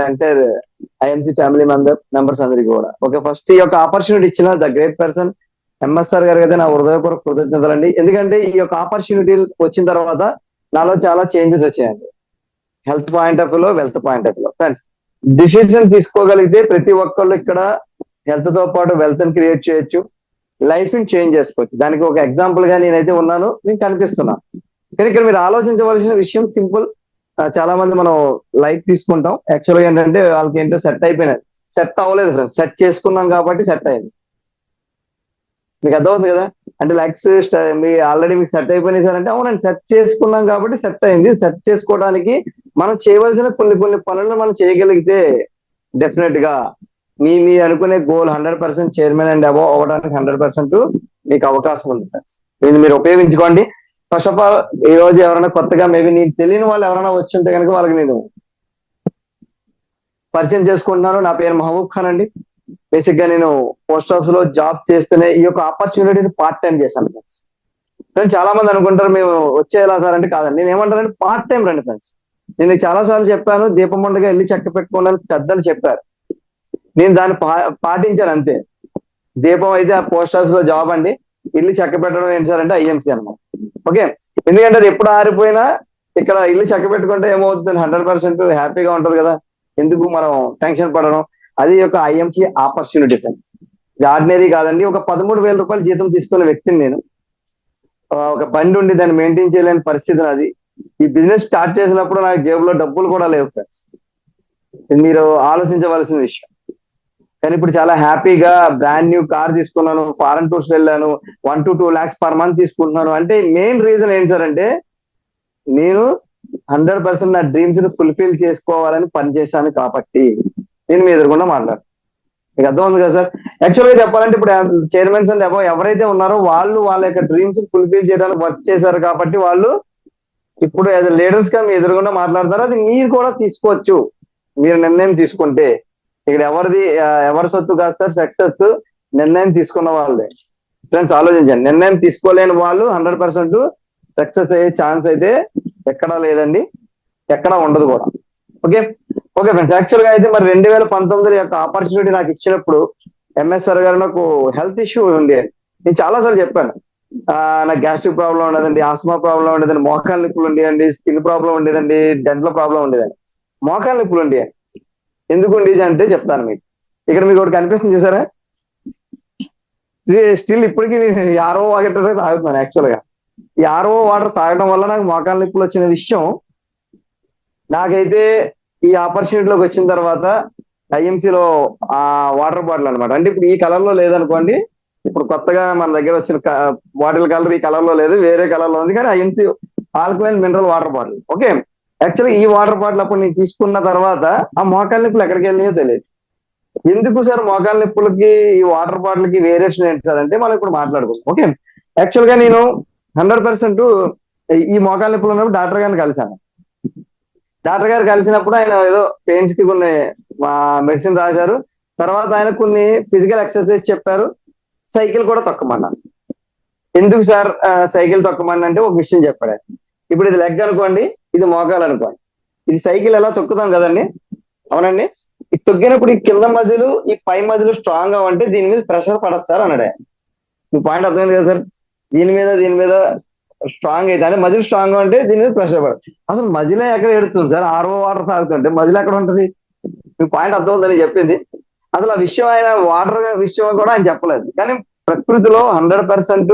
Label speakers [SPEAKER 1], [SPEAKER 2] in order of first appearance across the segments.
[SPEAKER 1] Entire IMC family members అందరికి కూడా okay. First ఈ యొక్క ఆపర్చునిటీ ఇచ్చిన ద గ్రేట్ పర్సన్ ఎంఎస్ఆర్ గారికి అయితే నా హృదయపూర్వక కృతజ్ఞతలండి. ఎందుకంటే ఈ యొక్క ఆపర్చునిటీ వచ్చిన తర్వాత నాలో చాలా చేంజెస్ వచ్చాయండి. హెల్త్ పాయింట్ ఆఫ్ వ్యూలో, వెల్త్ పాయింట్ ఆఫ్ వ్యూలో. ఫ్రెండ్స్, డిసిజన్ తీసుకోగలిగితే ప్రతి ఒక్కళ్ళు ఇక్కడ హెల్త్ తో పాటు వెల్త్ ని క్రియేట్ చేయొచ్చు, లైఫ్ ని చేంజ్ చేసుకోవచ్చు. దానికి ఒక ఎగ్జాంపుల్ గా నేనైతే ఉన్నాను, నేను కనిపిస్తున్నాను. కానీ ఇక్కడ మీరు ఆలోచించవలసిన విషయం సింపుల్. చాలా మంది మనం లైట్ తీసుకుంటాం. యాక్చువల్ గా ఏంటంటే వాళ్ళకి ఏంటో సెట్ అయిపోయినది, సెట్ అవ్వలేదు ఫ్రెండ్స్. సెట్ చేసుకున్నాం కాబట్టి సెట్ అయింది. మీకు అర్థమవుతుంది కదా? అంటే లైక్స్ మీ ఆల్రెడీ మీకు సెట్ అయిపోయినాయి సార్ అంటే, అవునండి సెట్ చేసుకున్నాం కాబట్టి సెట్ అయింది. సెట్ చేసుకోవడానికి మనం చేయవలసిన కొన్ని కొన్ని పనులు మనం చేయగలిగితే డెఫినెట్ గా మీ అనుకునే గోల్ 100% చైర్మన్ అండ్ అబౌవ్ అవ్వడానికి 100% మీకు అవకాశం ఉంది సార్. దీన్ని మీరు ఉపయోగించుకోండి. ఫస్ట్ ఆఫ్ ఆల్ ఈ రోజు ఎవరైనా కొత్తగా మేబీ నీకు తెలియని వాళ్ళు ఎవరైనా వచ్చి ఉంటే కనుక వాళ్ళకి నేను పరిచయం చేసుకుంటున్నాను. నా పేరు మహబూబ్ ఖాన్ అండి. బేసిక్ గా నేను పోస్ట్ ఆఫీస్ లో జాబ్ చేస్తూనే ఈ యొక్క ఆపర్చునిటీని పార్ట్ టైం చేశాను ఫ్రెండ్స్. ఫ్రెండ్స్ చాలా మంది అనుకుంటారు మేము వచ్చేలా సార్ అంటే, కాదండి. నేను ఏమంటానంటే పార్ట్ టైం రండి ఫ్రెండ్స్. నేను చాలా సార్లు చెప్పాను, దీపం పండుగ వెళ్ళి చెక్క పెట్టుకోండి పెద్దలు చెప్పారు. నేను దాన్ని పాటించాను అంతే. దీపం అయితే ఆ పోస్ట్ ఆఫీస్ లో జాబ్ అండి, ఇల్లు చెక్క పెట్టడం ఏంటి సార్ అంటే ఐఎంసీ అనమాట. ఓకే, ఎందుకంటే అది ఎప్పుడు ఆరిపోయినా ఇక్కడ ఇల్లు చెక్క పెట్టుకుంటే ఏమవుతుంది, 100% హ్యాపీగా ఉంటది కదా. ఎందుకు మనం టెన్షన్ పడడం. అది ఒక ఐఎంసీ ఆపర్చునిటీ ఫ్రెండ్స్. ఇది ఆర్డినరీ కాదండి. ఒక 13,000 రూపాయలు జీతం తీసుకునే వ్యక్తిని నేను. ఒక బండి ఉండి దాన్ని మెయింటైన్ చేయలేని పరిస్థితి నాది. ఈ బిజినెస్ స్టార్ట్ చేసినప్పుడు నాకు జేబులో డబ్బులు కూడా లేవు ఫ్రెండ్స్. మీరు ఆలోచించవలసిన విషయం. కానీ ఇప్పుడు చాలా హ్యాపీగా బ్రాండ్ న్యూ కార్ తీసుకున్నాను, ఫారెన్ టూర్స్ వెళ్ళాను, 1 to 2 lakhs పర్ మంత్ తీసుకుంటున్నాను. అంటే మెయిన్ రీజన్ ఏంటి సార్ అంటే, నేను 100% నా డ్రీమ్స్ ని ఫుల్ఫిల్ చేసుకోవాలని పనిచేశాను కాబట్టి నేను మీ ఎదురుకుండా మాట్లాడు. మీకు అర్థం ఉంది కదా సార్? యాక్చువల్ గా చెప్పాలంటే ఇప్పుడు చైర్మన్స్ అండ్ అబౌవ్ ఎవరైతే ఉన్నారో వాళ్ళు వాళ్ళ యొక్క డ్రీమ్స్ ఫుల్ఫిల్ చేయడానికి వర్క్ చేశారు కాబట్టి వాళ్ళు ఇప్పుడు యాజ్ లీడర్స్ గా మీ ఎదురుకుండా మాట్లాడతారు. అది మీరు కూడా తీసుకోవచ్చు, మీరు నిర్ణయం తీసుకుంటే. ఇక్కడ ఎవరి సొత్తు కాదు సార్ సక్సెస్, నిర్ణయం తీసుకున్న వాళ్ళదే. ఫ్రెండ్స్ ఆలోచించండి, నిర్ణయం తీసుకోలేని వాళ్ళు 100% సక్సెస్ అయ్యే ఛాన్స్ అయితే ఎక్కడా లేదండి, ఎక్కడా ఉండదు కూడా. ఓకే ఓకే ఫ్రెండ్స్, యాక్చువల్ గా అయితే మరి 2019 యొక్క ఆపర్చునిటీ నాకు ఇచ్చినప్పుడు ఎంఎస్ఆర్ గారు నాకు హెల్త్ ఇష్యూ ఉంది. నేను చాలాసార్లు చెప్పాను, నాకు గ్యాస్ట్రిక్ ప్రాబ్లం ఉండేదండి, ఆస్మా ప్రాబ్లం ఉండేదండి, మోకాల నొప్పులు ఉండేదండి, స్కిన్ ప్రాబ్లం ఉండేదండి, డెంటల్ ప్రాబ్లం ఉండేదండి. మోకాల నొప్పులు ఉండేవి. ఎందుకు ఉండేది అంటే చెప్తాను మీకు. ఇక్కడ మీకు ఒకటి కనిపిస్తుంది చూసారా, స్టిల్ ఇప్పటికీ ఆరో వాటర్ తాగుతున్నాను. యాక్చువల్ గా ఈ ఆరో వాటర్ తాగడం వల్ల నాకు మోకాల నొప్పులు వచ్చిన విషయం నాకైతే ఈ ఆపర్చునిటీలోకి వచ్చిన తర్వాత ఐఎంసీలో ఆ వాటర్ బాటిల్ అనమాట. అంటే ఇప్పుడు ఈ కలర్ లో లేదనుకోండి, ఇప్పుడు కొత్తగా మన దగ్గర వచ్చిన బాటిల్ కలర్ ఈ కలర్ లో లేదు, వేరే కలర్ లో ఉంది. కానీ IMC alkaline mineral water bottle. Okay, actually ఈ వాటర్ బాటిల్ అప్పుడు నేను తీసుకున్న తర్వాత ఆ మోకాల నొప్పులు ఎక్కడికి వెళ్ళినాయో తెలియదు. ఎందుకు సార్ మోకాల నొప్పులకి ఈ వాటర్ బాటిల్ కి వేరియేషన్ ఏంటి సార్ అంటే మనం ఇప్పుడు మాట్లాడుకుందాం. ఓకే, యాక్చువల్ గా నేను 100% ఈ మోకాల నొప్పులు ఉన్నప్పుడు డాక్టర్ గారిని కలిశాను. డాక్టర్ గారు కలిసినప్పుడు ఆయన ఏదో పెయిన్స్ కి కొన్ని మెడిసిన్ రాశారు. తర్వాత ఆయన కొన్ని ఫిజికల్ ఎక్సర్సైజ్ చెప్పారు, సైకిల్ కూడా తొక్కమన్నారు. ఎందుకు సార్ సైకిల్ తొక్కమని అంటే ఒక విషయం చెప్పాడు. ఇప్పుడు ఇది లెగ్ అనుకోండి, ఇది మోకాలు అనుకోండి, ఇది సైకిల్ ఎలా తొక్కుతాం కదండి, అవునండి. ఇది తొక్కినప్పుడు ఈ కింద మధ్యలో ఈ పై మధ్యలో స్ట్రాంగ్ గా ఉంటే దీని మీద ప్రెషర్ పడదు సార్ అన్నాడు. మీ పాయింట్ అర్థమైంది కదా సార్? దీని మీద స్ట్రాంగ్ అయితే అంటే మధ్యలో స్ట్రాంగ్ గా ఉంటే దీని మీద ప్రెషర్ పడదు. అసలు మధ్యలో ఎక్కడ ఎడుతుంది సార్? ఆరో వాటర్ సాగుతుంటే మధ్యలో ఎక్కడ ఉంటది? మీ పాయింట్ అర్థమవుతుందని చెప్పింది. అసలు ఆ విషయం ఆయన వాటర్ విషయం కూడా ఆయన చెప్పలేదు. కానీ ప్రకృతిలో 100%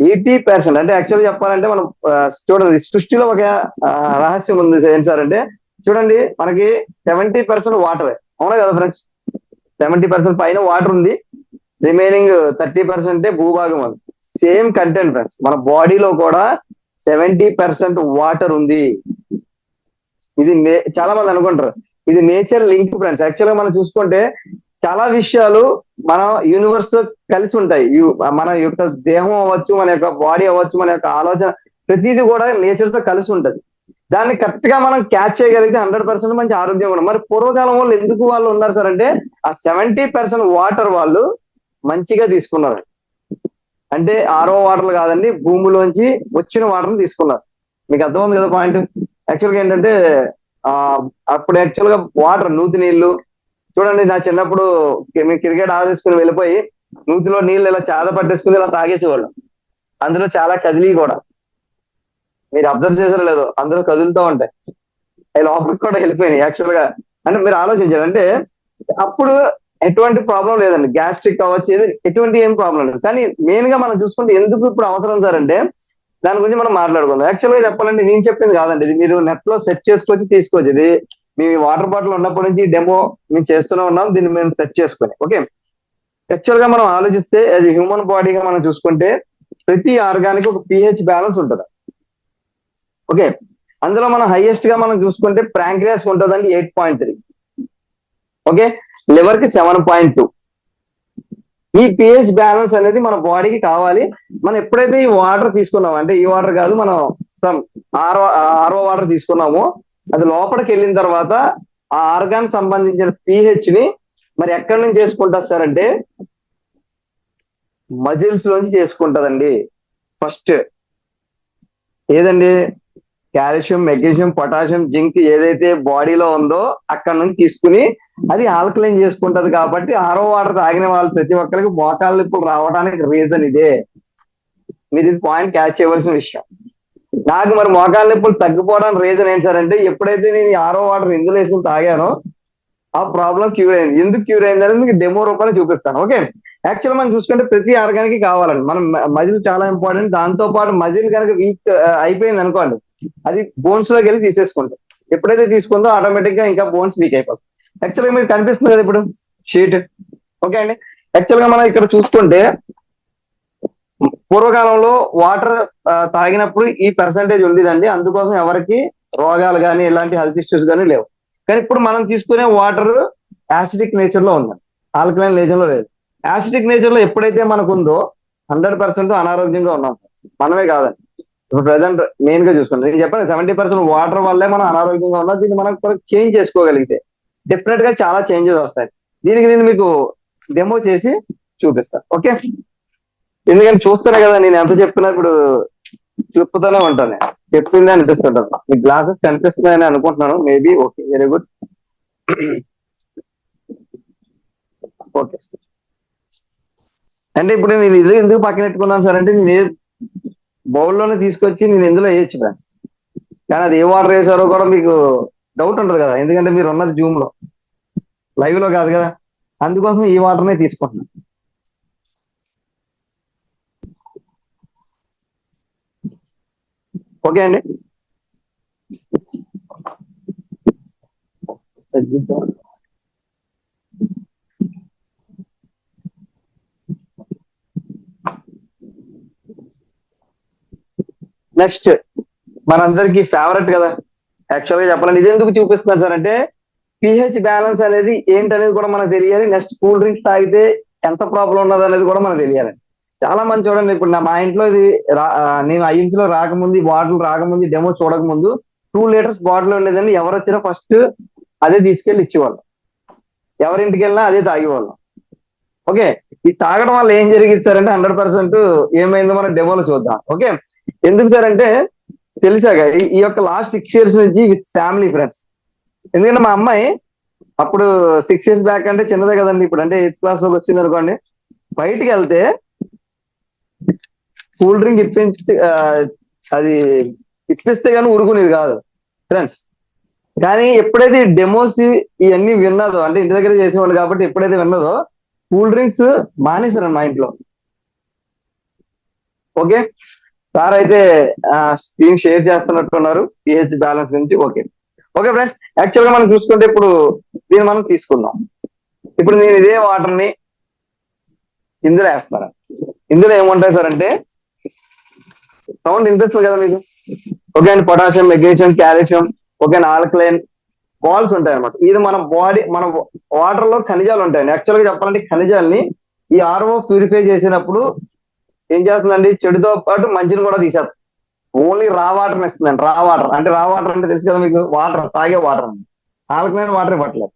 [SPEAKER 1] 80% అంటే యాక్చువల్ చెప్పాలంటే మనం చూడండి, సృష్టిలో ఒక రహస్యం ఉంది. ఏం సార్ అంటే చూడండి, మనకి 70% వాటరే, అవునా కదా ఫ్రెండ్స్? 70% పైన వాటర్ ఉంది, రిమైనింగ్ 30% భూభాగం ఉంది. సేమ్ కంటెంట్ ఫ్రెండ్స్, మన బాడీలో కూడా 70% వాటర్ ఉంది. ఇది చాలా మంది అనుకుంటారు ఇది నేచర్ లింక్ ఫ్రెండ్స్. యాక్చువల్ గా మనం చూసుకుంటే చాలా విషయాలు మన యూనివర్స్ తో కలిసి ఉంటాయి. మన యొక్క దేహం అవ్వచ్చు, మన యొక్క బాడీ అవ్వచ్చు, మన యొక్క ఆలోచన ప్రతిదీ కూడా నేచర్ తో కలిసి ఉంటది. దాన్ని కరెక్ట్ గా మనం క్యాచ్ చేయగలిగితే 100% మంచి ఆరోగ్యం కూడా. మరి పూర్వకాలం వాళ్ళు ఎందుకు వాళ్ళు ఉన్నారు సార్ అంటే, ఆ 70% వాటర్ వాళ్ళు మంచిగా తీసుకున్నారు. అంటే ఆరో వాటర్లు కాదండి, భూమిలోంచి వచ్చిన వాటర్ని తీసుకున్నారు. మీకు అర్థమవుతుంది కదా పాయింట్? యాక్చువల్గా ఏంటంటే ఆ అప్పుడు యాక్చువల్ గా వాటర్ నూతి నీళ్లు చూడండి. నా చిన్నప్పుడు మేము క్రికెట్ ఆడేసుకుని వెళ్ళిపోయి నూతిలో నీళ్ళు ఇలా చాద పట్టేసుకుని ఇలా తాగేసేవాళ్ళం. అందులో చాలా కదిలి కూడా, మీరు అబ్జర్వ్ చేసారో లేదో, అందులో కదులుతూ ఉంటాయి. అవి లోపలికి కూడా వెళ్ళిపోయినాయి యాక్చువల్ గా. అంటే మీరు ఆలోచించారు అంటే అప్పుడు ఎటువంటి ప్రాబ్లం లేదండి. గ్యాస్ట్రిక్ అవ్వచ్చు, ఎటువంటి ఏం ప్రాబ్లం లేదు. కానీ మెయిన్ గా మనం చూసుకుంటే ఎందుకు ఇప్పుడు అవసరం సార్ అంటే దాని గురించి మనం మాట్లాడుకుందాం. యాక్చువల్ గా చెప్పాలంటే నేను చెప్పింది కాదండి, ఇది మీరు నెట్ లో సెర్చ్ చేసుకొచ్చి తీసుకోవచ్చు. ఇది మీ వాటర్ బాటిల్ ఉన్నప్పటి నుంచి డెమో మేము చేస్తూనే ఉన్నాం, దీన్ని మేము సెర్చ్ చేసుకుని. ఓకే, యాక్చువల్ గా మనం ఆలోచిస్తే అది హ్యూమన్ బాడీగా మనం చూసుకుంటే ప్రతి ఆర్గానికి ఒక పిహెచ్ బ్యాలెన్స్ ఉంటుంది. ఓకే, అందులో మనం హైయెస్ట్ గా మనం చూసుకుంటే ప్రాంక్రియాస్ ఉంటుందండి 8.3. ఓకే, లివర్ కి 7.2. ఈ పిహెచ్ బ్యాలెన్స్ అనేది మన బాడీకి కావాలి. మనం ఎప్పుడైతే ఈ వాటర్ తీసుకున్నాం అంటే ఈ వాటర్ కాదు, మనం ఆర్ఓ ఆర్ఓ వాటర్ తీసుకున్నామో అది లోపలికి వెళ్ళిన తర్వాత ఆ ఆర్గాన్ సంబంధించిన పిహెచ్ ని మరి ఎక్కడి నుంచి చేసుకుంటారు సార్ అంటే మజిల్స్ నుంచి చేసుకుంటదండి. ఫస్ట్ ఏదండి, కాల్షియం, మెగ్నీషియం, పొటాషియం, జింక్ ఏదైతే బాడీలో ఉందో అక్కడ నుంచి తీసుకుని అది ఆల్కలైన్ చేసుకుంటది. కాబట్టి ఆరో వాటర్ తాగిన వాళ్ళు ప్రతి ఒక్కరికి మోకాళ్ళ నొప్పులు రావడానికి రీజన్ ఇదే. మీరు ఇది పాయింట్ క్యాచ్ చేయవలసిన విషయం. నాకు మరి మోకాళ్ళ నొప్పులు తగ్గిపోవడానికి రీజన్ ఏంటి సార్ అంటే ఎప్పుడైతే నేను ఈ ఆరో వాటర్ ఇందులో వేసుకుని తాగానో ఆ ప్రాబ్లం క్యూర్ అయింది. ఎందుకు క్యూర్ అయింది అనేది మీకు డెమో రూపంలో చూపిస్తాను. ఓకే, యాక్చువల్ మనం చూసుకుంటే ప్రతి ఆర్గానికి కావాలండి. మనం మజిల్ చాలా ఇంపార్టెంట్. దాంతో పాటు మజిల్ కనుక వీక్ అయిపోయింది అనుకోండి, అది బోన్స్ లోకి వెళ్ళి తీసేసుకుంటాం. ఎప్పుడైతే తీసుకుందో ఆటోమేటిక్ గా ఇంకా బోన్స్ వీక్ అయిపోతాయి. యాక్చువల్ గా మీకు కనిపిస్తుంది కదా ఇప్పుడు షీట్. ఓకే అండి, యాక్చువల్ గా మనం ఇక్కడ చూసుకుంటే పూర్వకాలంలో వాటర్ తాగినప్పుడు ఈ పర్సంటేజ్ ఉండేదండి. అందుకోసం ఎవరికి రోగాలు కానీ ఇలాంటి హెల్త్ ఇష్యూస్ కానీ లేవు. కానీ ఇప్పుడు మనం తీసుకునే వాటర్ యాసిడిక్ నేచర్ లో ఉంది, ఆల్కలైన్ నేచర్ లో లేదు. యాసిడిక్ నేచర్ లో ఎప్పుడైతే మనకు ఉందో 100% అనారోగ్యంగా ఉన్నాం. మనమే కాదండి, ఇప్పుడు ప్రజెంట్ మెయిన్ గా చూసుకోండి. నేను చెప్పాను 70% వాటర్ వల్లే మనం అనారోగ్యంగా ఉన్నాం. దీన్ని మనం చేంజ్ చేసుకోగలిగితే డెఫినెట్ గా చాలా చేంజెస్ వస్తాయి. దీనికి నేను మీకు డెమో చేసి చూపిస్తాను. ఓకే, ఎందుకంటే చూస్తేనే కదా నేను ఎంత చెప్తున్నా ఇప్పుడు చెప్తూనే ఉంటాను. చెప్పిందే అనిపిస్తుంటది. మీ గ్లాసెస్ కనిపిస్తున్నాయని అనుకుంటున్నాను. Maybe okay, very good. Okay, అంటే ఇప్పుడు నేను ఇది ఎందుకు పక్కన పెట్టుకున్నాను సార్ అంటే నేను బౌల్లోనే తీసుకొచ్చి నేను ఎందులో వేయచ్చు ఫ్రెండ్స్. కానీ అది ఏ వాటర్ వేసారో కూడా మీకు డౌట్ ఉంటుంది కదా, ఎందుకంటే మీరు ఉన్నది జూమ్ లో, లైవ్ లో కాదు కదా. అందుకోసం ఈ వాటర్నే తీసుకుంటున్నాను. ఓకే అండి, నెక్స్ట్ మనందరికి ఫేవరెట్ కదా. యాక్చువల్ గా చెప్పాలంటే ఇది ఎందుకు చూపిస్తున్నారు సార్ అంటే పిహెచ్ బ్యాలెన్స్ అనేది ఏంటనేది కూడా మనకు తెలియాలి. నెక్స్ట్ కూల్ డ్రింక్స్ తాగితే ఎంత ప్రాబ్లం ఉన్నది అనేది కూడా మనకు తెలియాలి. చాలా మంది చూడండి, ఇప్పుడు మా ఇంట్లో ఇది నేను ఐఎంసీ లో రాకముందు, ఈ బాటిల్ రాకముందు, డెమో చూడకముందు 2 లీటర్స్ బాటిల్ ఉండేదండి. ఎవరు వచ్చినా ఫస్ట్ అదే తీసుకెళ్లి ఇచ్చేవాళ్ళం. ఎవరింటికి వెళ్ళినా అదే తాగేవాళ్ళం. ఓకే, ఇది తాగడం వల్ల ఏం జరిగింది సార్ అంటే 100% ఏమైందో మనం డెమోలో చూద్దాం. ఓకే, ఎందుకు సార్ అంటే తెలిసాక ఈ యొక్క లాస్ట్ 6 years నుంచి విత్ ఫ్యామిలీ ఫ్రెండ్స్. ఎందుకంటే మా అమ్మాయి అప్పుడు 6 years బ్యాక్ అంటే చిన్నదే కదండి. ఇప్పుడు అంటే 8th క్లాస్ లోకి వచ్చింది అనుకోండి. బయటికి వెళ్తే కూల్ డ్రింక్ ఇప్పించి అది ఇప్పిస్తే కానీ ఊరుకునేది కాదు ఫ్రెండ్స్. కానీ ఎప్పుడైతే డెమోస్ ఇవన్నీ విన్నదో, అంటే ఇంటి దగ్గర చేసేవాళ్ళు కాబట్టి ఎప్పుడైతే విన్నదో కూల్ డ్రింక్స్ మానేశారండి మా ఇంట్లో. ఓకే, సార్ అయితే స్క్రీన్ షేర్ చేస్తున్నట్టున్నారు పిహెచ్ బ్యాలెన్స్ గురించి. ఓకే, ఓకే ఫ్రెండ్స్, యాక్చువల్ గా మనం చూసుకుంటే ఇప్పుడు దీన్ని మనం తీసుకుందాం. ఇప్పుడు నేను ఇదే వాటర్ ని ఇందులో వేస్తాను. ఇందులో ఏముంటాయి సార్ అంటే సౌండ్ వినిపిస్తుంది కదా మీకు. ఓకే అండి, పొటాషియం, మెగ్నీషియం, కాల్షియం, ఓకే అండి, ఆల్కలైన్ కాల్స్ ఉంటాయి అనమాట. ఇది మన బాడీ, మన వాటర్ లో ఖనిజాలు ఉంటాయండి. యాక్చువల్ గా చెప్పాలంటే ఖనిజాలని ఈ ఆర్ఓ ప్యూరిఫై చేసినప్పుడు ఏం చేస్తుందండి, చెడుతో పాటు మంచిని కూడా తీసేస్తుంది. ఓన్లీ రా వాటర్ ఇస్తుందండి. రా వాటర్ అంటే తెలుసు కదా మీకు, వాటర్ తాగే వాటర్ అండి. ఆల్కలైన్ వాటర్ ఇవ్వట్లేదు.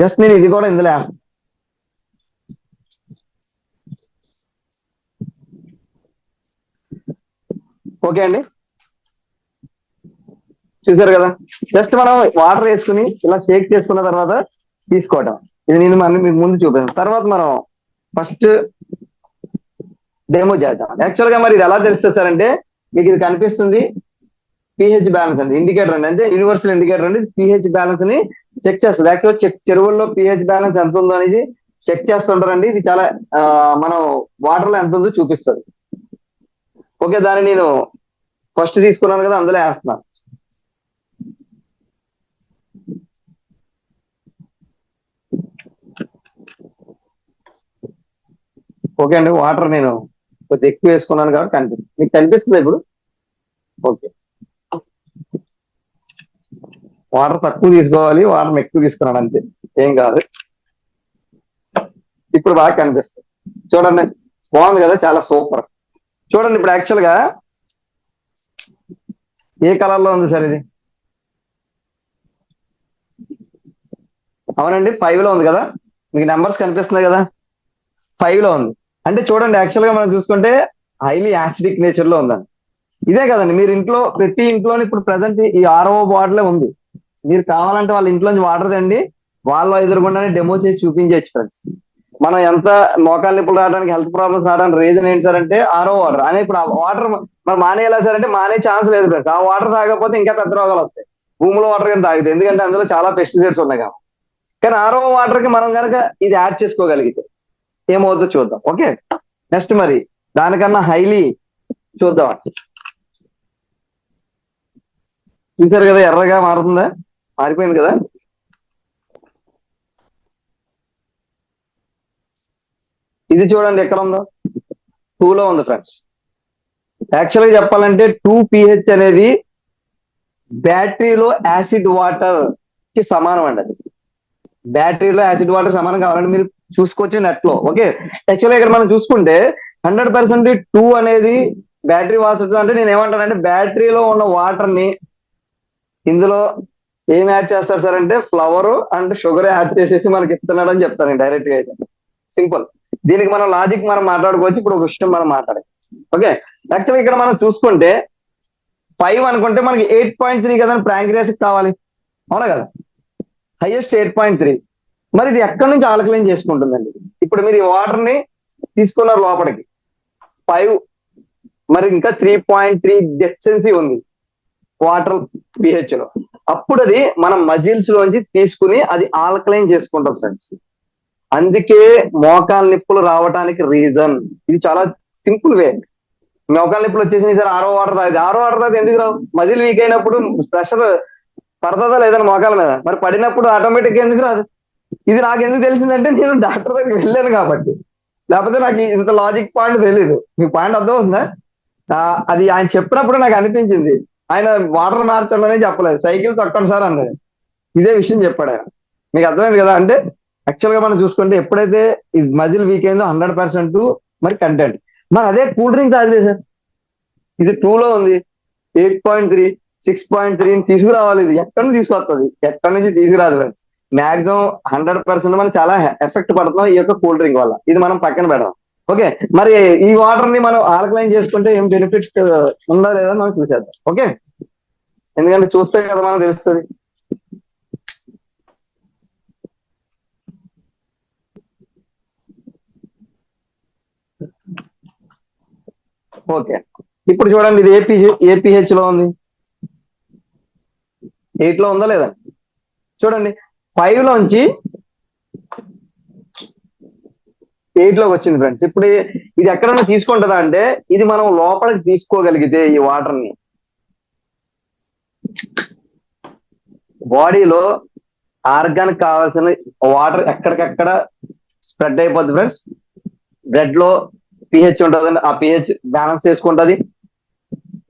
[SPEAKER 1] జస్ట్ నేను ఇది కూడా ఇందులో వేస్తాను. ఓకే అండి, చూసారు కదా, జస్ట్ మనం వాటర్ వేసుకుని ఇలా షేక్ చేసుకున్న తర్వాత తీసుకోవటం. ఇది నేను మీకు ముందు చూపాను. తర్వాత మనం ఫస్ట్ డెమో చేద్దాం. యాక్చువల్ గా మరి ఇది ఎలా తెలుస్తుంది సార్ అంటే, మీకు ఇది కనిపిస్తుంది పిహెచ్ బ్యాలెన్స్ అండి, ఇండికేటర్ అండి, అంటే యూనివర్సల్ ఇండికేటర్ అండి. పిహెచ్ బ్యాలెన్స్ ని చెక్ చేస్తుంది. యాక్చువల్ చెరువుల్లో పిహెచ్ బ్యాలెన్స్ ఎంత ఉందో అనేది చెక్ చేస్తుంటారండి. ఇది చాలా మనం వాటర్ లో ఎంత ఉందో చూపిస్తుంది. ఓకే, దాన్ని నేను ఫస్ట్ తీసుకున్నాను కదా, అందులో వేస్తున్నాను. ఓకే అండి, వాటర్ నేను కొద్దిగా ఎక్కువ వేసుకున్నాను కాబట్టి కనిపిస్తుంది. మీకు కనిపిస్తుంది ఇప్పుడు? ఓకే, వాటర్ తక్కువ తీసుకోవాలి, వాటర్ ఎక్కువ తీసుకున్నాడు అంతే, ఏం కాదు. ఇప్పుడు బాగా కనిపిస్తుంది చూడండి, బాగుంది కదా, చాలా సూపర్. చూడండి ఇప్పుడు యాక్చువల్ గా ఏ కలర్ లో ఉంది సార్ ఇది? అవునండి, 5 లో ఉంది కదా, మీకు నెంబర్స్ కనిపిస్తున్నాయి కదా, 5 లో ఉంది. అంటే చూడండి, యాక్చువల్ గా మనం చూసుకుంటే హైలీ యాసిడిక్ నేచర్ లో ఉందండి. ఇదే కదండి, మీరు ఇంట్లో ప్రతి ఇంట్లోని ఇప్పుడు ప్రజెంట్ ఈ ఆర్ఓ బాటిలే ఉంది. మీరు కావాలంటే వాళ్ళ ఇంట్లోంచి వాటర్ తండి, వాళ్ళ ఎదురుగుండానే డెమో చేసి చూపించవచ్చు ఫ్రెండ్స్. మనం ఎంత మోకాలు నిప్పులు రావడానికి, హెల్త్ ప్రాబ్లమ్స్ రావడానికి రీజన్ ఏంటి సార్ అంటే ఆర్ఓ వాటర్. అని ఇప్పుడు ఆ వాటర్ మనం మానేయాలా సార్ అంటే మానే ఛాన్స్ లేదు ఫ్రెండ్స్. ఆ వాటర్ తాగకపోతే ఇంకా పెద్ద రోగాలు వస్తాయి, భూమిలో వాటర్ కానీ తాగితే, ఎందుకంటే అందులో చాలా పెస్టిసైడ్స్ ఉన్నాయి కాబట్టి. కానీ ఆర్ఓ వాటర్ కి మనం కనుక ఇది యాడ్ చేసుకోగలిగితే ఏమవుతుందో చూద్దాం. ఓకే, నెక్స్ట్ మరి దానికన్నా హైలీ చూద్దాం. చూసారు కదా, ఎర్రగా మారుతుందా? మారిపోయింది కదా. ఇది చూడండి ఎక్కడ ఉందో, 2 లో ఉంది ఫ్రెండ్స్. యాక్చువల్గా చెప్పాలంటే 2 pH అనేది బ్యాటరీలో యాసిడ్ వాటర్ కి సమానం అండి. అది బ్యాటరీలో యాసిడ్ వాటర్ సమానం కావాలంటే మీరు చూసుకోవచ్చు నెట్ లో. ఓకే, యాక్చువల్గా ఇక్కడ మనం చూసుకుంటే 100% 2 అనేది బ్యాటరీ వాటర్ అంటే నేను ఏమంటానంటే, బ్యాటరీలో ఉన్న వాటర్ ని ఇందులో ఏం యాడ్ చేస్తారు సార్ అంటే ఫ్లవర్ అండ్ షుగర్ యాడ్ చేసేసి మనకి ఇస్తున్నాడు అని చెప్తాను డైరెక్ట్ గా అయితే. సింపుల్. దీనికి మనం లాజిక్ మనం మాట్లాడుకోవచ్చు. ఇప్పుడు ఒక విషయం మనం మాట్లాడాలి. ఓకే, యాక్చువల్గా ఇక్కడ మనం చూసుకుంటే 5 అనుకుంటే మనకి 8.3 కదా ప్రాంక్రియాస్ కావాలి, అవునా కదా, హైయెస్ట్ 8.3. మరి ఇది ఎక్కడి నుంచి ఆల్కలైన్ చేసుకుంటుందండి? ఇప్పుడు మీరు ఈ వాటర్ ని తీసుకున్నారు లోపలికి 5, మరి ఇంకా 3.3 డెఫిషియన్సీ ఉంది వాటర్ పిహెచ్ లో. అప్పుడు అది మనం మజిల్స్ లోంచి తీసుకుని అది ఆల్కలైన్ చేసుకుంటాం ఫ్రెండ్స్. అందుకే మోకాలు నిప్పులు రావడానికి రీజన్ ఇది. చాలా సింపుల్ వే. మోకాలు నిప్పులు వచ్చేసినాయి సార్, ఆరో వాటర్ తాగితే. ఆరో వాటర్ తాగితే ఎందుకు రావు? మజిల్ వీక్ అయినప్పుడు ప్రెషర్ పడుతుందా లేదని మోకాల మీద, మరి పడినప్పుడు ఆటోమేటిక్ గా ఎందుకు రాదు? ఇది నాకు ఎందుకు తెలిసిందంటే నేను డాక్టర్ దగ్గరికి వెళ్ళాను కాబట్టి, లేకపోతే నాకు ఇంత లాజిక్ పాయింట్ తెలియదు. మీ పాయింట్ అర్థమవుతుందా? అది ఆయన చెప్పినప్పుడు నాకు అనిపించింది. ఆయన వాటర్ మార్చడం చెప్పలేదు, సైకిల్ తొక్కండి సార్ అన్నాడు. ఇదే విషయం చెప్పాడు ఆయన. మీకు అర్థమైంది కదా. అంటే యాక్చువల్ గా మనం చూసుకుంటే ఎప్పుడైతే ఈ మజిల్ వీక్ అయిందో 100% మరి కంటెంట్. మరి అదే కూల్ డ్రింక్ తాగలేదు సార్, ఇది 2 లో ఉంది, 8.3, 6.3 తీసుకురావాలి. ఇది ఎక్కడి నుంచి తీసుకొస్తుంది? ఎక్కడి నుంచి తీసుకురాదు ఫ్రెండ్స్. మాక్సిమం 100% మనం చాలా ఎఫెక్ట్ పడుతున్నాం ఈ యొక్క కూల్ డ్రింక్ వల్ల. ఇది మనం పక్కన పెడదాం. ఓకే, మరి ఈ వాటర్ ని మనం ఆల్కలైన్ చేసుకుంటే ఏం బెనిఫిట్ ఉందా లేదా మనం చూసేద్దాం. ఓకే, ఎందుకంటే చూస్తే కదా మనకు తెలుస్తుంది. ఓకే, ఇప్పుడు చూడండి ఇది ఏపీహెచ్ లో ఉంది, 8 లో ఉందా లేదా? చూడండి 5 లోంచి 8 లోకి వచ్చింది ఫ్రెండ్స్. ఇప్పుడు ఇది ఎక్కడైనా తీసుకుంటుందా అంటే, ఇది మనం లోపలికి తీసుకోగలిగితే ఈ వాటర్ ని బాడీలో ఆర్గాన్ కావాల్సిన వాటర్ ఎక్కడికక్కడ స్ప్రెడ్ అయిపోద్ది ఫ్రెండ్స్. బ్లడ్ లో పిహెచ్ ఉంటుందండి, ఆ పిహెచ్ బ్యాలెన్స్ చేసుకుంటది.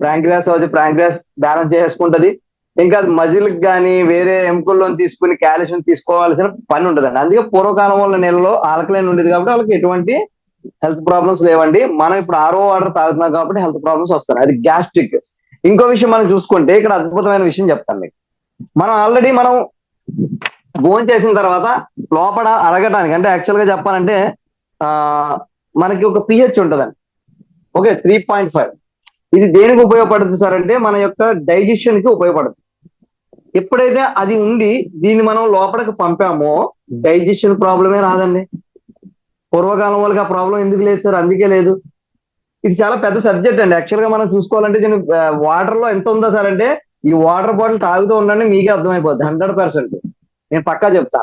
[SPEAKER 1] ప్రాంక్రియాస్ వచ్చి ప్రాంక్రియాస్ బ్యాలెన్స్ చేసుకుంటది. ఇంకా మజిల్ కానీ వేరే ఎముకల్లో తీసుకుని కాల్షియం తీసుకోవాల్సిన పని ఉంటుందండి. అందుకే పూర్వకాలం వల్ల నెలలో ఆల్కలైన్ ఉండేది కాబట్టి వాళ్ళకి ఎటువంటి హెల్త్ ప్రాబ్లమ్స్ లేవండి. మనం ఇప్పుడు ఆర్ఓ వాటర్ తాగుతున్నాం కాబట్టి హెల్త్ ప్రాబ్లమ్స్ వస్తాయి. అది గ్యాస్ట్రిక్. ఇంకో విషయం మనం చూసుకుంటే ఇక్కడ అద్భుతమైన విషయం చెప్తాను మీకు. మనం ఆల్రెడీ మనం భోజనం చేసిన తర్వాత లోపల అడగటానికి, అంటే యాక్చువల్ గా చెప్పాలంటే మనకి ఒక పిహెచ్ ఉంటుందండి. ఓకే, 3.5. ఇది దేనికి ఉపయోగపడుతుంది సార్ అంటే మన యొక్క డైజెషన్ కి ఉపయోగపడుతుంది. ఎప్పుడైతే అది ఉండి దీన్ని మనం లోపలికి పంపామో డైజెషన్ ప్రాబ్లమే రాదండి. పూర్వకాలం వాళ్ళకి ఆ ప్రాబ్లం ఎందుకు లేదు సార్? అందుకే లేదు. ఇది చాలా పెద్ద సబ్జెక్ట్ అండి. యాక్చువల్ గా మనం చూసుకోవాలంటే దీని వాటర్ లో ఎంత ఉందో సార్ అంటే, ఈ వాటర్ బాటిల్ తాగుతూ ఉండండి మీకే అర్థమైపోద్ది 100%. నేను పక్కా చెప్తా.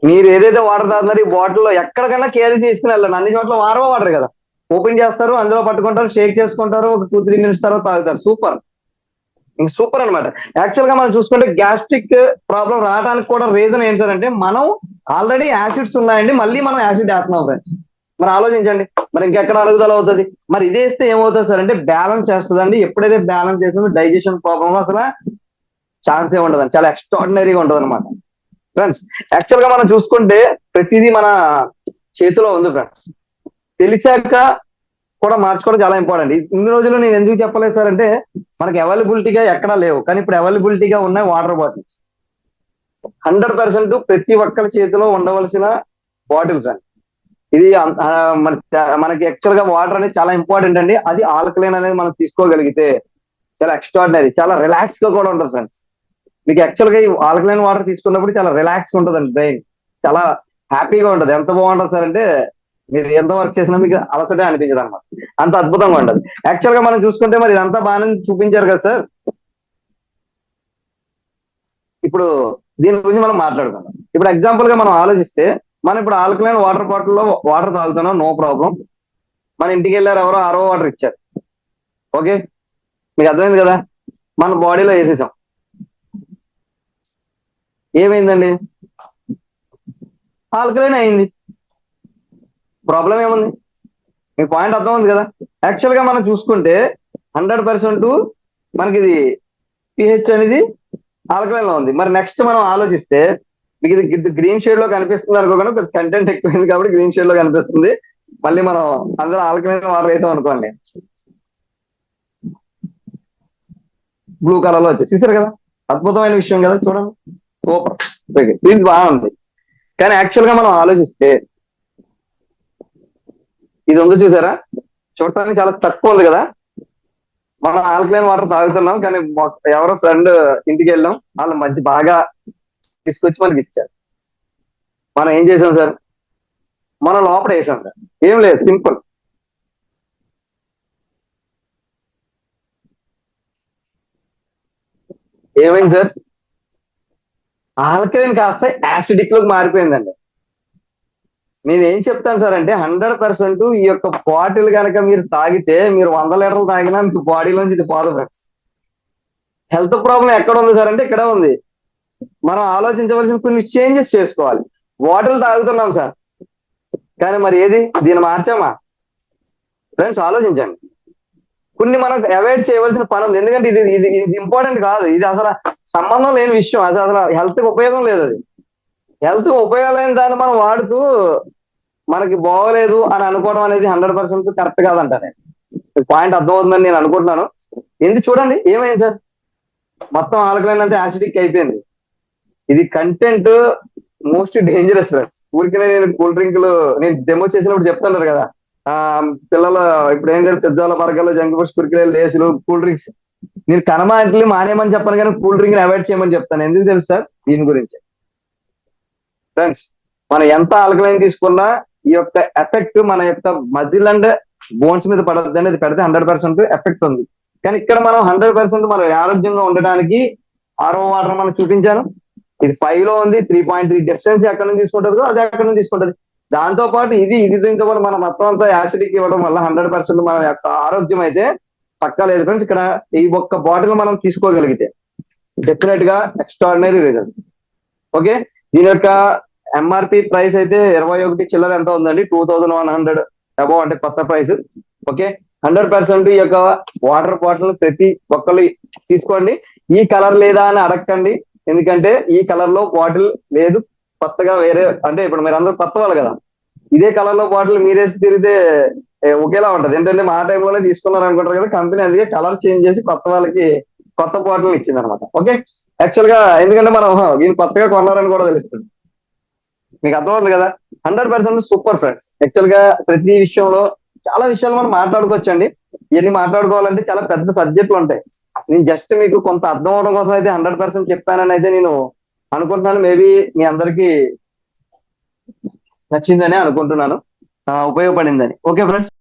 [SPEAKER 1] మీరు ఏదైతే వాటర్ తాగుతున్నారో ఈ బాటిల్లో ఎక్కడికైనా క్యారీ చేసుకుని వెళ్ళండి. అన్ని చోట్ల వాటర్ కదా, ఓపెన్ చేస్తారు, అందులో పట్టుకుంటారు, షేక్ చేసుకుంటారు, ఒక 2-3 మినిట్స్ తర్వాత తాగుతారు. సూపర్, ఇంక సూపర్ అనమాట. యాక్చువల్ గా మనం చూసుకుంటే గ్యాస్ట్రిక్ ప్రాబ్లం రావడానికి కూడా రీజన్ ఏంటి సార్ అంటే, మనం ఆల్రెడీ యాసిడ్స్ ఉన్నాయండి, మళ్ళీ మనం యాసిడ్ వేస్తున్నాం ఫ్రెండ్స్. మరి ఆలోచించండి, మరి ఇంకెక్కడ అరుగుదల అవుతుంది? మరి ఇదే ఇస్తే ఏమవుతుంది సార్ అంటే బ్యాలెన్స్ చేస్తుందండి. ఎప్పుడైతే బ్యాలెన్స్ చేస్తుందో డైజెషన్ ప్రాబ్లం అసలు ఛాన్సే ఉండదండి, చాలా ఎక్స్ట్రాడినరీగా ఉంటుంది అనమాట ఫ్రెండ్స్. యాక్చువల్ గా మనం చూసుకుంటే ప్రతిదీ మన చేతిలో ఉంది ఫ్రెండ్స్. తెలిసాక కూడా మార్చుకోవడం చాలా ఇంపార్టెంట్. ఇన్ని రోజులు నేను ఎందుకు చెప్పలేదు సార్ అంటే, మనకి అవైలబిలిటీగా ఎక్కడా లేవు, కానీ ఇప్పుడు అవైలబిలిటీగా ఉన్నాయి వాటర్ బాటిల్స్. 100% ప్రతి ఒక్కరి చేతిలో ఉండవలసిన బాటిల్స్ అండి. ఇది మనకి యాక్చువల్ గా వాటర్ అనేది చాలా ఇంపార్టెంట్ అండి. అది ఆల్కలైన్ అనేది మనం తీసుకోగలిగితే చాలా ఎక్స్ట్రాడినరీ, చాలా రిలాక్స్ గా కూడా ఉంటుంది ఫ్రెండ్స్. మీకు యాక్చువల్ గా ఈ ఆల్కలైన్ వాటర్ తీసుకున్నప్పుడు చాలా రిలాక్స్ గా ఉంటుందండి బ్రెయిన్, చాలా హ్యాపీగా ఉంటుంది. ఎంత బాగుంటుంది సార్ అంటే మీరు ఎంత వర్క్ చేసినా మీకు అలసటే అనిపించదు అనమాట, అంత అద్భుతంగా ఉండదు. యాక్చువల్ గా మనం చూసుకుంటే మరి ఇదంతా బాగానే చూపించారు కదా సార్. ఇప్పుడు దీని గురించి మనం మాట్లాడుకుందాం. ఇప్పుడు ఎగ్జాంపుల్ గా మనం ఆలోచిస్తే, మనం ఇప్పుడు ఆల్కలైన్ వాటర్ బాటిల్ లో వాటర్ తాగుతున్నాం, నో ప్రాబ్లం. మన ఇంటికి వెళ్ళారు, ఎవరో ఆరో వాటర్ ఇచ్చారు, ఓకే, మీకు అర్థమైంది కదా. మన బాడీలో వేసేసాం, ఏమైందండి? ఆల్కలైన్ అయింది. ప్రాబ్లం ఏముంది? మీ పాయింట్ అర్థం ఉంది కదా. యాక్చువల్ గా మనం చూసుకుంటే 100% మనకి ఇది పిహెచ్ అనేది ఆల్కలైన్ లో ఉంది. మరి నెక్స్ట్ మనం ఆలోచిస్తే, మీకు ఇది గ్రీన్ షేడ్ లో కనిపిస్తుంది అనుకోకుండా కంటెంట్ ఎక్కువైంది కాబట్టి గ్రీన్ షేడ్ లో కనిపిస్తుంది. మళ్ళీ మనం అందులో ఆల్కలైన్ వాటర్ వేసాం అనుకోండి, బ్లూ కలర్ లో వచ్చి చూసారు కదా, అద్భుతమైన విషయం కదా, చూడండి, సూపర్, ఇది బాగుంది. కానీ యాక్చువల్ గా మనం ఆలోచిస్తే ఇది ఉంది చూసారా, చూడటానికి చాలా తక్కువ ఉంది కదా. మనం ఆల్కలైన్ వాటర్ తాగుతున్నాం, కానీ ఎవరో ఫ్రెండ్ ఇంటికి వెళ్ళాం, వాళ్ళు మంచి బాగా తీసుకొచ్చి మనకి ఇచ్చారు. మనం ఏం చేసాం సార్? మనం లోపల వేసాం సార్. ఏం లేదు, సింపుల్. ఏమైంది సార్? ఆల్కలైన్ కాస్త యాసిడిక్ లోకి మారిపోయిందండి. నేను ఏం చెప్తాను సార్ అంటే, 100% ఈ యొక్క బాటిల్ కనుక మీరు తాగితే, మీరు 100 లీటర్లు తాగినా మీకు బాడీలోంచి ఇది పోదు ఫ్రెండ్స్. హెల్త్ ప్రాబ్లం ఎక్కడ ఉంది సార్ అంటే ఇక్కడే ఉంది. మనం ఆలోచించవలసిన కొన్ని చేంజెస్ చేసుకోవాలి. వాటర్ తాగుతున్నాం సార్, కానీ మరి ఏది దీన్ని మార్చామా ఫ్రెండ్స్? ఆలోచించండి. కొన్ని మనం అవాయిడ్ చేయవలసిన పని ఉంది, ఎందుకంటే ఇది ఇది ఇది ఇంపార్టెంట్ కాదు, ఇది అసలు సంబంధం లేని విషయం, అది అసలు హెల్త్ కి ఉపయోగం లేదు. అది హెల్త్ ఉపయోగం దాన్ని మనం వాడుతూ మనకి బాగోలేదు అని అనుకోవడం అనేది 100% కరెక్ట్ కాదంటారు. పాయింట్ అర్థమవుతుందని నేను అనుకుంటున్నాను. ఎందుకు చూడండి ఏమైంది సార్, మొత్తం ఆల్కలైన్ అంతా యాసిడిక్ అయిపోయింది. ఇది కంటెంట్ మోస్ట్ డేంజరస్. ఊరికి నేను కూల్ డ్రింకులు నేను డెమో చేసినప్పుడు చెప్తున్నారు కదా, ఆ పిల్లలు ఇప్పుడు ఏం చేయాలి, పెద్దవాళ్ళ మార్గాల్లో జంక్ ఫుడ్స్, కురికిరే, లేసులు, కూల్ డ్రింక్స్, నేను కనమాటలు మానేమని చెప్పను, కానీ కూల్ డ్రింక్ అవాయిడ్ చేయమని చెప్తాను. ఎందుకు తెలుసు సార్? దీని గురించి ఫ్రెండ్స్. మనం ఎంత ఆల్కలైన్ తీసుకున్నా ఈ యొక్క ఎఫెక్ట్ మన యొక్క మజిల్ అండ్ బోన్స్ మీద పడద్దు అనేది పెడితే 100% ఎఫెక్ట్ ఉంది. కానీ ఇక్కడ మనం 100% మనం ఆరోగ్యంగా ఉండడానికి ఆరో వాటర్ మనం చూపించాను. ఇది 5 లో ఉంది, 3.3 డిస్టెన్స్ ఎక్కడ నుంచి తీసుకుంటుంది, అది ఎక్కడ నుంచి తీసుకుంటుంది. దాంతో పాటు ఇది దీంతో పాటు మన మొత్తం అంతా యాసిడిక్ ఇవ్వడం వల్ల 100% మన యొక్క ఆరోగ్యం అయితే పక్కా లేదు ఫ్రెండ్స్. ఇక్కడ ఈ ఒక్క బాటిల్ మనం తీసుకోగలిగితే డెఫినెట్ గా ఎక్స్ట్రాడినరీ రిజల్ట్స్. ఓకే, దీని యొక్క ఎంఆర్పి ప్రైస్ అయితే 21 చిల్లర ఎంత ఉందండి, 2100 అబౌవ్, అంటే కొత్త ప్రైస్. ఓకే, 100% ఈ యొక్క వాటర్ బాటిల్ ప్రతి ఒక్కరు తీసుకోండి. ఈ కలర్ లేదా అని అడగండి, ఎందుకంటే ఈ కలర్ లో బాటిల్ లేదు, కొత్తగా వేరే, అంటే ఇప్పుడు మీరు అందరూ కొత్త వాళ్ళు కదా, ఇదే కలర్ లో బాటిల్ మీరేసి తిరిగితే ఒకేలా ఉంటది. ఏంటంటే మా టైంలోనే తీసుకున్నారు అనుకుంటారు కదా, కంపెనీ అందుకే కలర్ చేంజ్ చేసి కొత్త వాళ్ళకి కొత్త బాటిల్ ఇచ్చింది అనమాట. ఓకే, యాక్చువల్ గా ఎందుకంటే మనం దీన్ని కొత్తగా కొన్నారని కూడా తెలుస్తుంది. మీకు అర్థమవుతుంది కదా. 100% సూపర్ ఫ్రెండ్స్. యాక్చువల్ గా ప్రతి విషయంలో చాలా విషయాలు మనం మాట్లాడుకోవచ్చండి. ఇవన్నీ మాట్లాడుకోవాలంటే చాలా పెద్ద సబ్జెక్టులు ఉంటాయి. నేను జస్ట్ మీకు కొంత అర్థం అవడం కోసం అయితే 100% చెప్పానని అయితే నేను అనుకుంటున్నాను. మేబీ మీ అందరికి నచ్చిందని అనుకుంటున్నాను, ఉపయోగపడిందని. Okay friends.